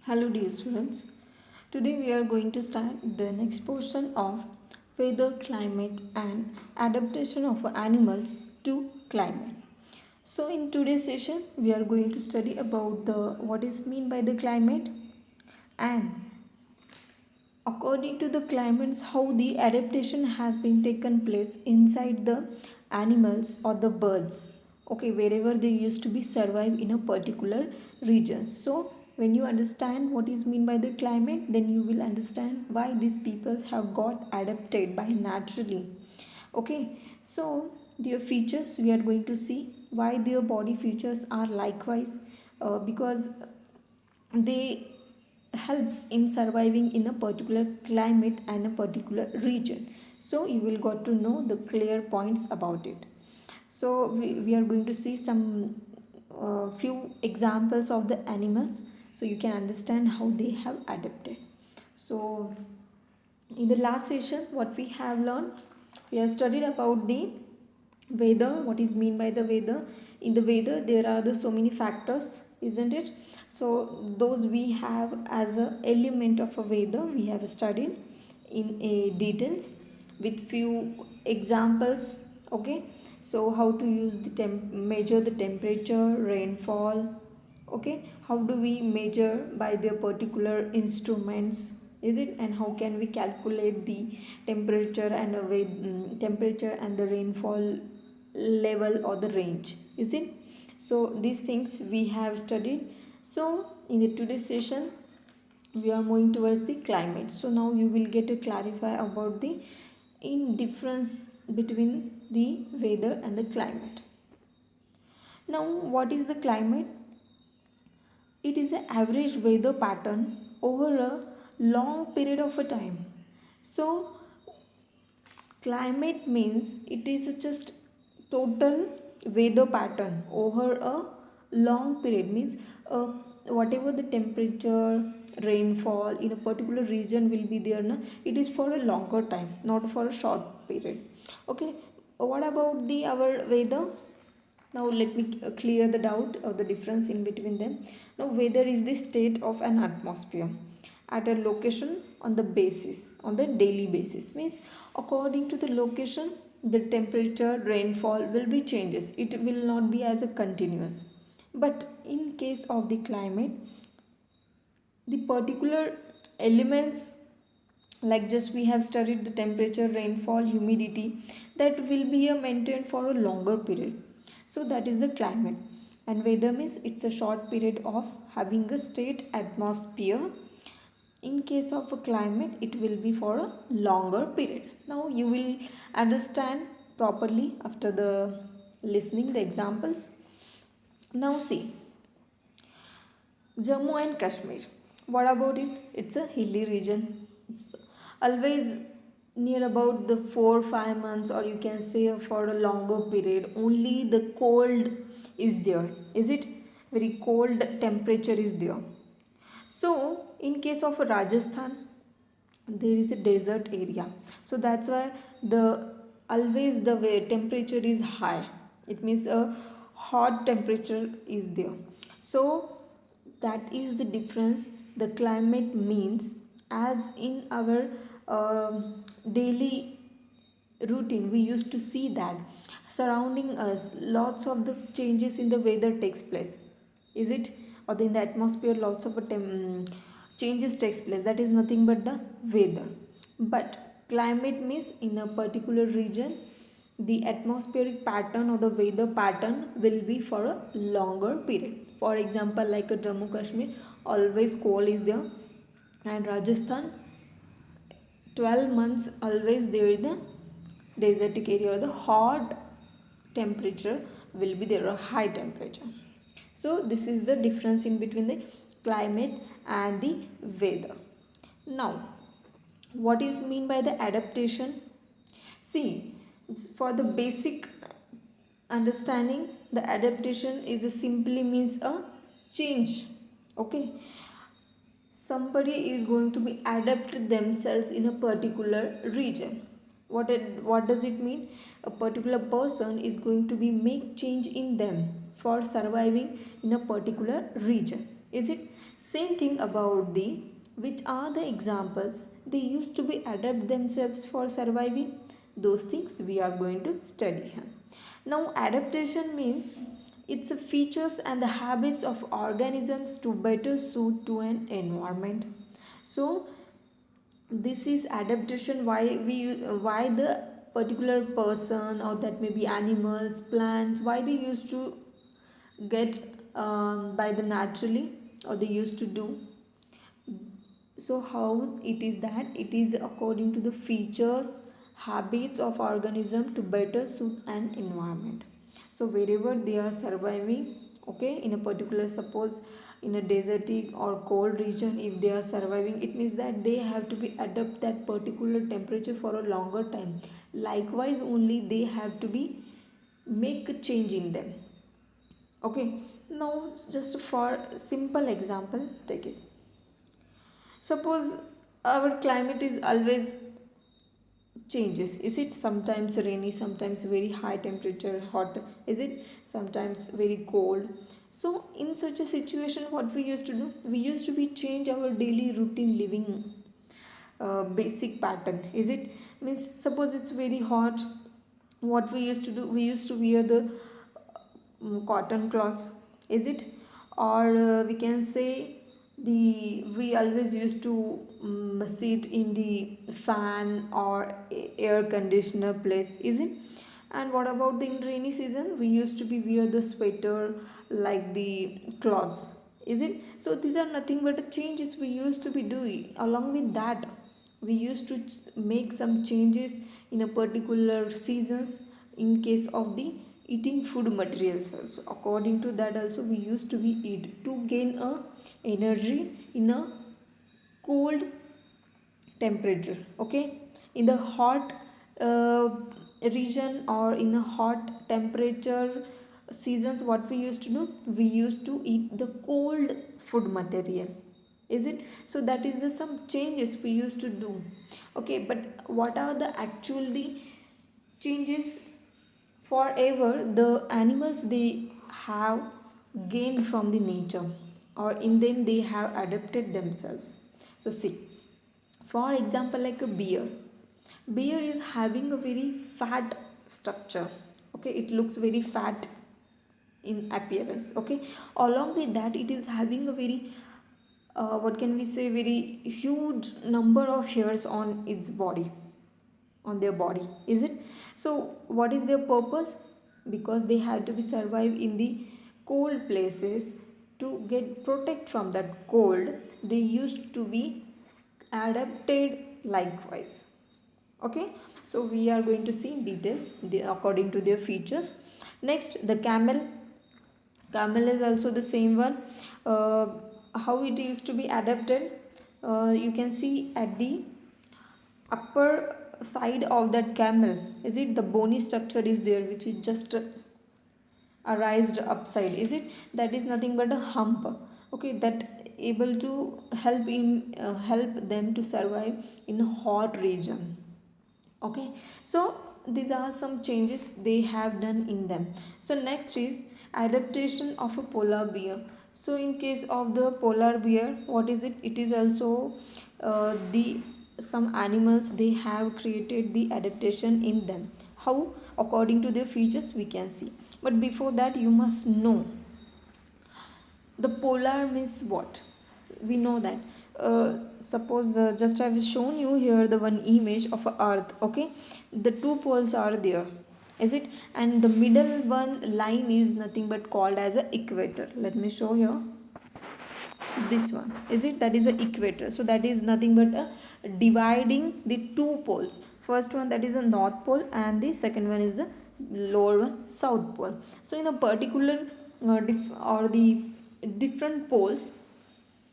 Hello dear students. Today we are going to start the next portion of weather, climate and adaptation of animals to climate. So in today's session we are going to study about the what is mean by the climate and according to the climates how the adaptation has been taken place inside the animals or the birds, okay, wherever they used to be survive in a particular region. So when you understand what is mean by the climate, then you will understand why these peoples have got adapted by naturally. Okay, so their features we are going to see why their body features are likewise, because they helps in surviving in a particular climate and a particular region. So you will got to know the clear points about it. So we are going to see some few examples of the animals so you can understand how they have adapted. So in the last session what we have learned, we have studied about the weather, what is mean by the weather. In the weather there are the so many factors, isn't it? So those we have as a element of a weather we have studied in a details with few examples. Okay, so how to use the measure the temperature, rainfall. Okay, how do we measure by their particular instruments, is it, and how can we calculate the temperature and temperature and the rainfall level or the range, is it? So these things we have studied. So in the today's session we are moving towards the climate. So now you will get to clarify about the in difference between the weather and the climate. Now what is the climate? It is an average weather pattern over a long period of a time. So climate means it is just total weather pattern over a long period, means whatever the temperature, rainfall in a particular region will be there na, it is for a longer time, not for a short period. Okay, what about the our weather? Now let me clear the doubt or the difference in between them. Now weather is the state of an atmosphere at a location on the basis, on the daily basis, means according to the location the temperature, rainfall will be changes, it will not be as a continuous. But in case of the climate, the particular elements, like just we have studied the temperature, rainfall, humidity, that will be maintained for a longer period. So that is the climate. And weather means it's a short period of having a state atmosphere. In case of a climate it will be for a longer period. Now you will understand properly after the listening the examples. Now see, Jammu and Kashmir. What about it? It's a hilly region. It's always near about the 4 5 months, or you can say for a longer period. Only the cold is there. Is it? Very cold temperature is there. So in case of Rajasthan, there is a desert area. So that's why the always the way temperature is high. It means a hot temperature is there. So that is the difference the climate means. As in our daily routine we used to see that surrounding us lots of the changes in the weather takes place, is it? Or in the atmosphere lots of changes takes place, that is nothing but the weather. But climate means in a particular region the atmospheric pattern or the weather pattern will be for a longer period. For example, like a Jammu Kashmir, always cold is there, and Rajasthan 12 months always there in the desertic area, the hot temperature will be there, a high temperature. So this is the difference in between the climate and the weather. Now what is mean by the adaptation? See, for the basic understanding, the adaptation is a simply means a change. Okay, somebody is going to be adapt themselves in a particular region. What does it mean? A particular person is going to be make change in them for surviving in a particular region, is it? Same thing about the which are the examples they used to be adapt themselves for surviving. Those things we are going to study here. Now adaptation means it's a features and the habits of organisms to better suit to an environment. So this is adaptation, why the particular person or that may be animals, plants, why they used to get by the naturally or they used to do. So how it is that it is according to the features, habits of organism to better suit an environment. So wherever they are surviving, okay, in a particular, suppose in a desertic or cold region, if they are surviving, it means that they have to be adapt that particular temperature for a longer time. Likewise only they have to be make a change in them. Okay, now just for simple example, take it. Suppose our climate is always changes. Is it sometimes rainy, sometimes very high temperature, hot? Is it sometimes very cold? So in such a situation, what we used to do? We used to be change our daily routine living basic pattern. Is it means suppose it's very hot? What we used to do? We used to wear the cotton cloths. Is it? Or we can say the we always used to sit in the fan or air conditioner place. Is it? And what about the in rainy season? We used to be wear the sweater like the cloths. Is it? So these are nothing but changes we used to be doing. Along with that, we used to make some changes in a particular seasons in case of the eating food materials also. According to that also we used to be eat to gain a energy in a cold temperature. Okay, in the hot uh, region or in a hot temperature seasons, what we used to do, we used to eat the cold food material. Is it? So that is the some changes we used to do. Okay, but what are the actually changes? Forever the animals they have gained from the nature, or in them they have adapted themselves. So see, for example, like a bear is having a very fat structure. Okay, it looks very fat in appearance. Okay, along with that it is having a very what can we say, very huge number of hairs on its body, on their body. Is it? So what is their purpose? Because they have to be survive in the cold places. To get protect from that cold, they used to be adapted likewise. Okay, so we are going to see in details according to their features. Next, the camel is also the same one. uh, how it used to be adapted, you can see at the upper side of that camel. Is it? The bony structure is there which is just a raised upside. Is it? That is nothing but a hump. Okay, that able to help them to survive in a hot region. Okay, so these are some changes they have done in them. So next is adaptation of a polar bear. So in case of the polar bear, what is it? It is also the some animals they have created the adaptation in them. How? According to their features we can see. But before that you must know the polar means what. We know that suppose just I have shown you here the one image of a earth. Okay, the two poles are there. Is it? And the middle one line is nothing but called as a equator. Let me show here. This one, is it? That is a equator. So that is nothing but a dividing the two poles. First one, that is a north pole, and the second one is the lower one, south pole. So in a particular or the different poles,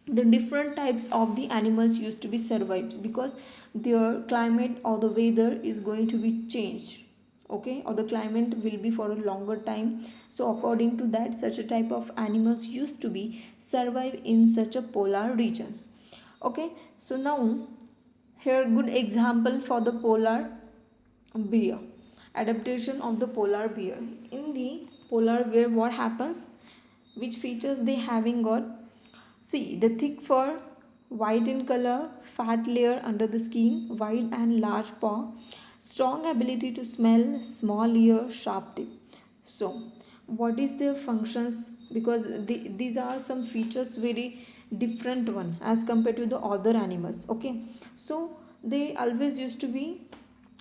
the different types of the animals used to be survives, because their climate or the weather is going to be changed. Okay, or the climate will be for a longer time. So according to that, such a type of animals used to be survive in such a polar regions. Okay, so now here good example for the polar bear. Adaptation of the polar bear. In the polar bear, what happens? Which features they having got? See, the thick fur, white in color, fat layer under the skin, wide and large paw, strong ability to smell, small ear, sharp tip. So, what is their functions? Because these are some features very different one as compared to the other animals. Okay, so they always used to be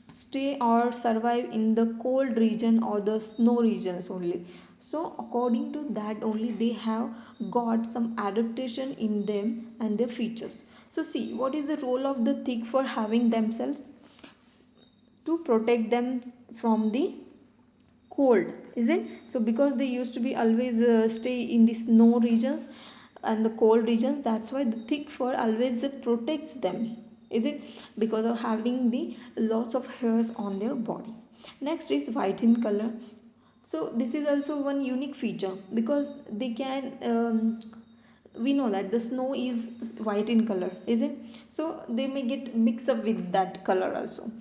stay or survive in the cold region or the snow regions only. So according to that only they have got some adaptation in them and their features. So see, what is the role of the thick for having themselves? To protect them from the cold, is it? So because they used to be always stay in the snow regions and the cold regions, that's why the thick fur always protects them, is it? Because of having the lots of hairs on their body. Next is white in color. So this is also one unique feature because they can we know that the snow is white in color, is it? So they may get mixed up with that color also.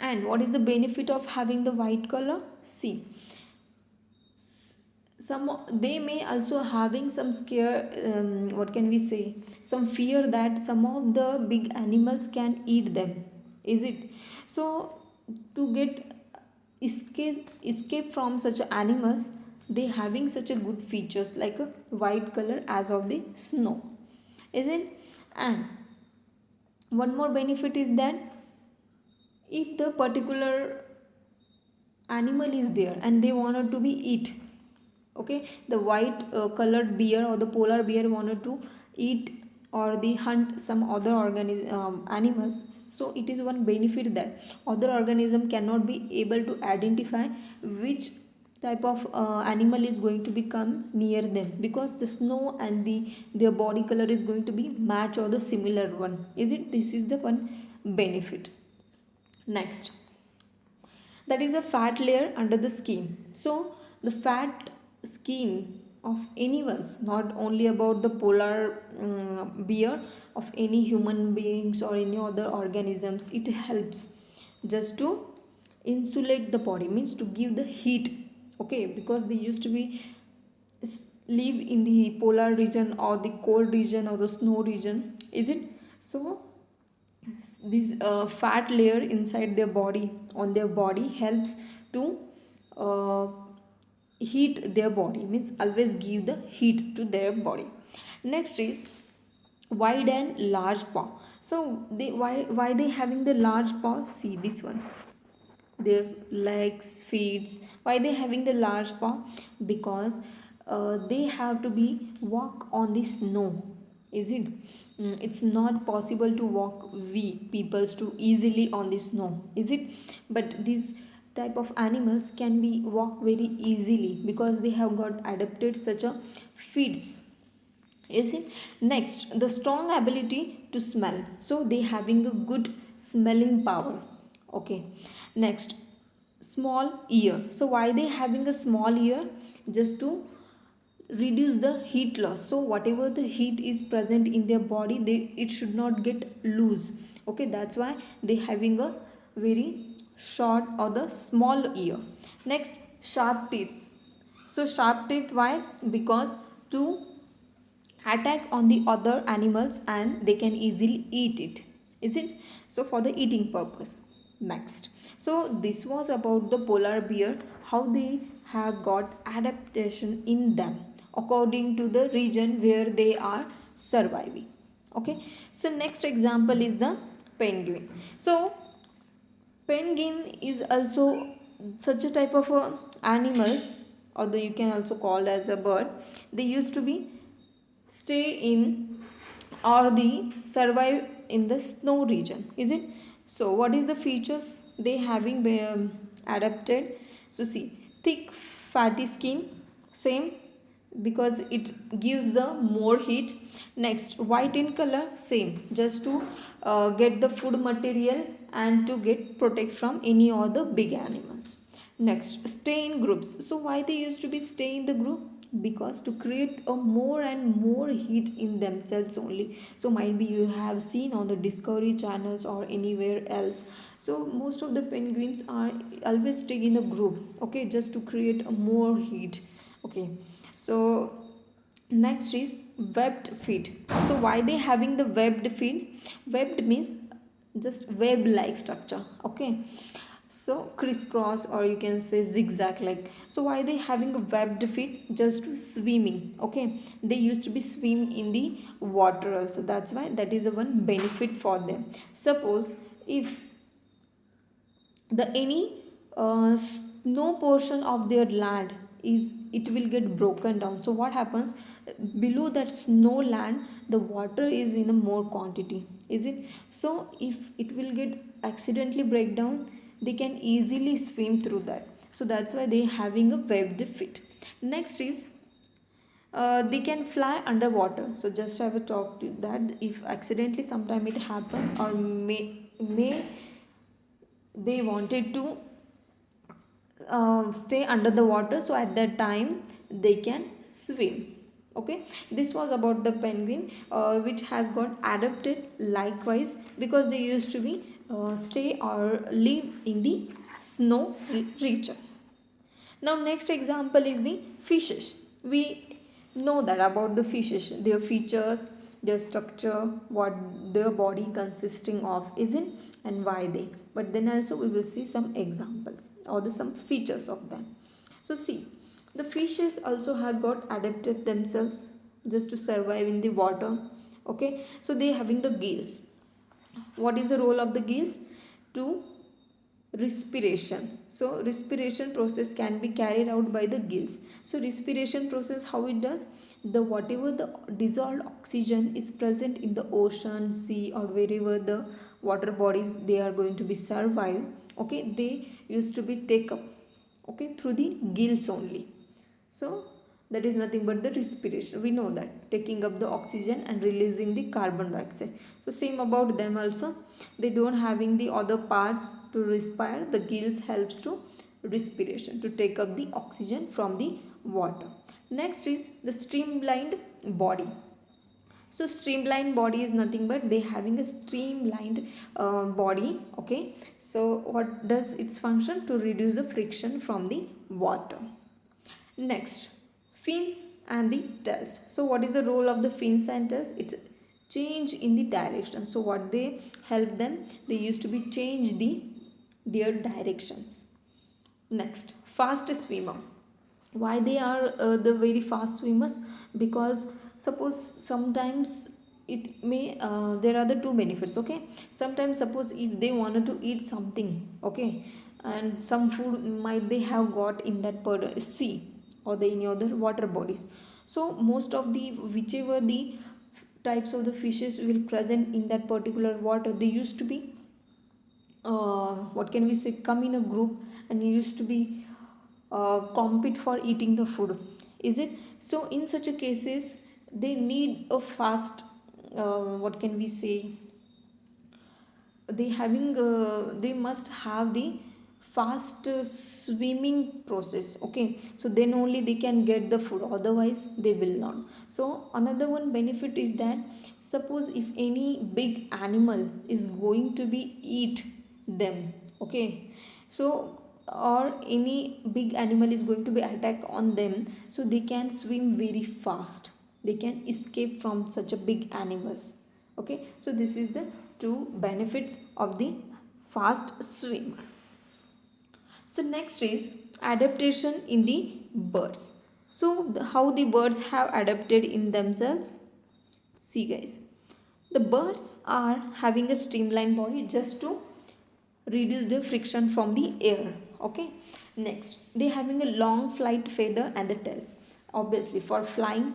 And what is the benefit of having the white color? See, some they may also having some scare, what can we say, some fear that some of the big animals can eat them, is it? So to get escape from such animals, they having such a good features like a white color as of the snow, is it? And one more benefit is that if the particular animal is there and they wanted to be eat, okay, the white colored bear or the polar bear wanted to eat or the hunt some other animals, so it is one benefit that other organism cannot be able to identify which type of animal is going to become near them because the snow and their body color is going to be match or the similar one, is it? This is the one benefit. Next, that is a fat layer under the skin. So the fat skin of anyone's, not only about the polar bear, of any human beings or any other organisms, it helps just to insulate the body, means to give the heat, okay, because they used to be live in the polar region or the cold region or the snow region, is it? So this fat layer inside their body, on their body, helps to uh, heat their body, means always give the heat to their body. Next is wide and large paw. So they, why they having the large paw? See this one, their legs, feet, why they having the large paw? Because they have to be walk on the snow, is it? It's not possible to walk we peoples too easily on the snow, is it? But these type of animals can be walk very easily because they have got adapted such a feet, is it? Next, the strong ability to smell, so they having a good smelling power, okay. Next, small ear. So why they having a small ear? Just to reduce the heat loss, so whatever the heat is present in their body, they it should not get loose, okay, that's why they having a very short or the small ear. Next, sharp teeth. So sharp teeth, why? Because to attack on the other animals and they can easily eat it, is it? So for the eating purpose. Next, so this was about the polar bear, how they have got adaptation in them according to the region where they are surviving, okay. So next example is the penguin. So penguin is also such a type of animals, or the, you can also call as a bird. They used to be stay in or the survive in the snow region, is it? So what is the features they having adapted? So see, thick fatty skin, same, because it gives the more heat. Next, white in color, same, just to get the food material and to get protect from any other big animals. Next, stay in groups. So why they used to be stay in the group? Because to create a more and more heat in themselves only. So might be you have seen on the Discovery channels or anywhere else, so most of the penguins are always stay in a group, okay, just to create a more heat, okay. So Next is webbed feet. So why they having the webbed feet? Webbed means just web like structure. Okay, so crisscross, or you can say zigzag like. So why they having a webbed feet? Just to swimming. Okay, they used to be swim in the water also, that's why that is a one benefit for them. Suppose if the any snow portion of their land is, it will get broken down. So what happens, below that snow land the water is in a more quantity, is it? So if it will get accidentally break down, they can easily swim through that. So that's why they having a webbed feet. Next is they can fly underwater. So just have a talk to that, if accidentally sometime it happens, or may they wanted to stay under the water, so at that time they can swim. Okay, this was about the penguin, which has got adapted likewise, because they used to be stay or live in the snow region. Now next example is the fishes. We know that about the fishes, their features, their structure, what their body consisting of, is it, and why they. But then also we will see some examples or some features of them. So see, the fishes also have got adapted themselves just to survive in the water. Okay, so they having the gills. What is the role of the gills? To respiration. So respiration process can be carried out by the gills. So respiration process, how it does, the whatever the dissolved oxygen is present in the ocean, sea, or wherever the water bodies they are going to be survive, okay, they used to be take up, okay, through the gills only. So that is nothing but the respiration. We know that taking up the oxygen and releasing the carbon dioxide. So same about them also, they don't having the other parts to respire. The gills helps to respiration, to take up the oxygen from the water. Next is the streamlined body. So streamlined body is nothing but they having a streamlined body. Okay, so what does its function? To reduce the friction from the water. Next, fins and the tails. So what is the role of the fins and tails? It's change in the direction. So what they help them? They used to be change their directions. Next, fast swimmer. Why they are the very fast swimmers? Because suppose sometimes it may there are the two benefits. Okay, sometimes suppose if they wanted to eat something, okay, and some food might they have got in that sea or the any other water bodies. So most of the whichever the types of the fishes will present in that particular water, they used to be what can we say, come in a group and used to be compete for eating the food, is it? So in such a cases they need a fast what can we say, they having they must have the fast swimming process. Okay, so then only they can get the food, otherwise they will not. So another one benefit is that suppose if any big animal is going to be eat them, okay, so or any big animal is going to be attack on them, so they can swim very fast, they can escape from such a big animals. Okay, so this is the two benefits of the fast swimmer. So next is adaptation in the birds. So how the birds have adapted in themselves? See guys, the birds are having a streamlined body just to reduce the friction from the air. Okay, next they having a long flight feather and the tails, obviously for flying,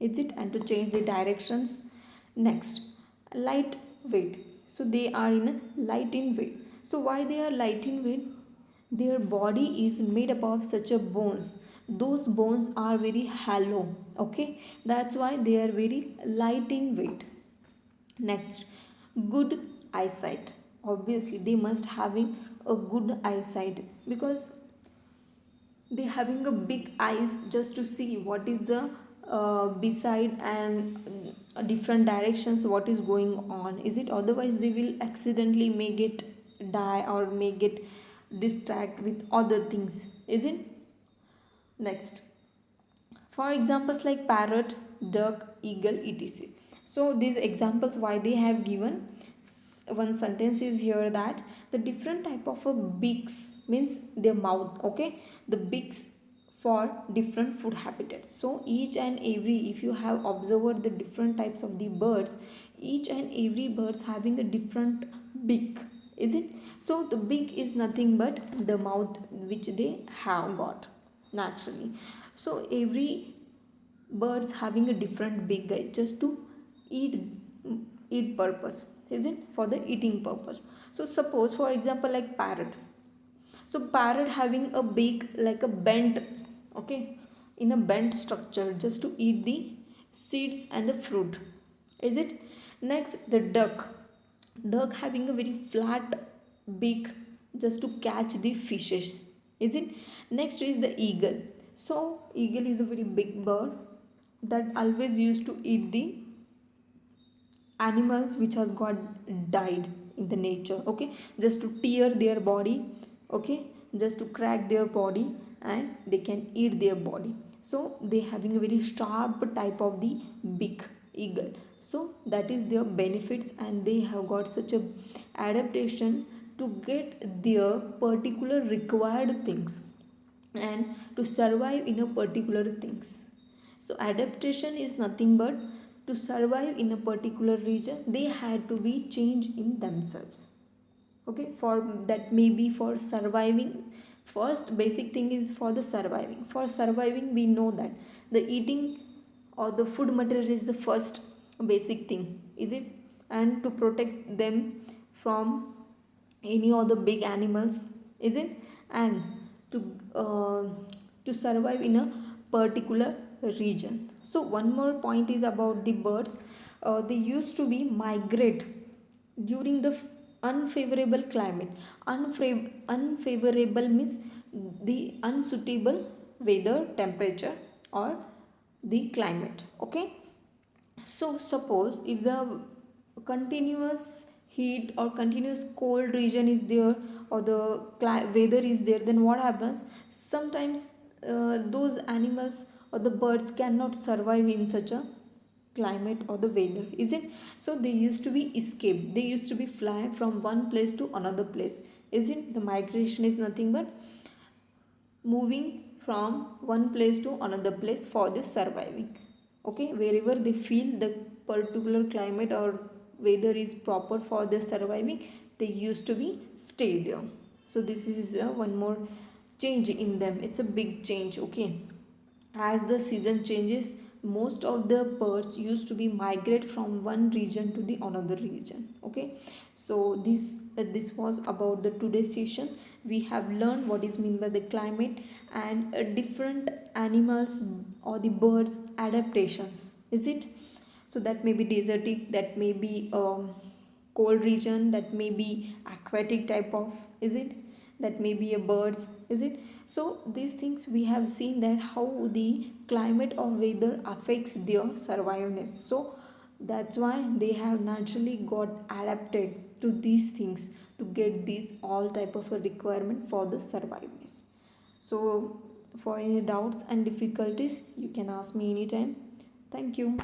is it, and to change the directions. Next, light weight. So they are in light in weight. So why they are light in weight? Their body is made up of such a bones, those bones are very hollow. Okay, that's why they are very light in weight. Next, good eyesight. Obviously they must having a good eyesight, because they having a big eyes just to see what is the beside and different directions what is going on, is it? Otherwise they will accidentally may get die or may get distract with other things, is it? Next, For examples like parrot, duck, eagle, etc. So these examples why they have given one sentence is here that the different type of a beaks means their mouth, okay, the beaks for different food habitats. So each and every, if you have observed the different types of the birds, each and every birds having a different beak, is it? So the beak is nothing but the mouth which they have got naturally. So every birds having a different beak guide just to eat, eat purpose, is it, for the eating purpose. So suppose for example like parrot, so parrot having a beak like a bent, okay, in a bent structure just to eat the seeds and the fruit, is it? Next the duck, duck having a very flat beak just to catch the fishes, is it? Next is the eagle. So eagle is a very big bird that always used to eat the animals which has got died in the nature, okay, just to tear their body, okay, just to crack their body and they can eat their body. So they having a very sharp type of the big eagle. So that is their benefits and they have got such a adaptation to get their particular required things and to survive in a particular things. So adaptation is nothing but to survive in a particular region they had to be changed in themselves, okay, for that may be for surviving. First basic thing is for the surviving, for surviving we know that the eating or the food material is the first basic thing, is it? And to protect them from any other big animals, is it? And to uh, to survive in a particular region. So one more point is about the birds. They used to be migrate during the unfavorable climate. Unfavorable means the unsuitable weather, temperature or the climate, okay. So suppose if the continuous heat or continuous cold region is there or the weather is there, then what happens? Sometimes those animals or the birds cannot survive in such a climate or the weather, is it? So they used to be escape, they used to be fly from one place to another place, is it? The migration is nothing but moving from one place to another place for the surviving, okay, wherever they feel the particular climate or weather is proper for the surviving, they used to be stay there. So this is one more change in them, it's a big change, okay. As the season changes, most of the birds used to be migrate from one region to the another region, okay. So this was about the today's session. We have learned what is meant by the climate and different animals or the birds adaptations, is it? So that may be desertic, that may be cold region, that may be aquatic type of, is it? That may be a birds, is it? So these things we have seen that how the climate or weather affects their surviveness. So that's why they have naturally got adapted to these things to get these all type of a requirement for the surviveness. So for any doubts and difficulties you can ask me anytime. Thank you.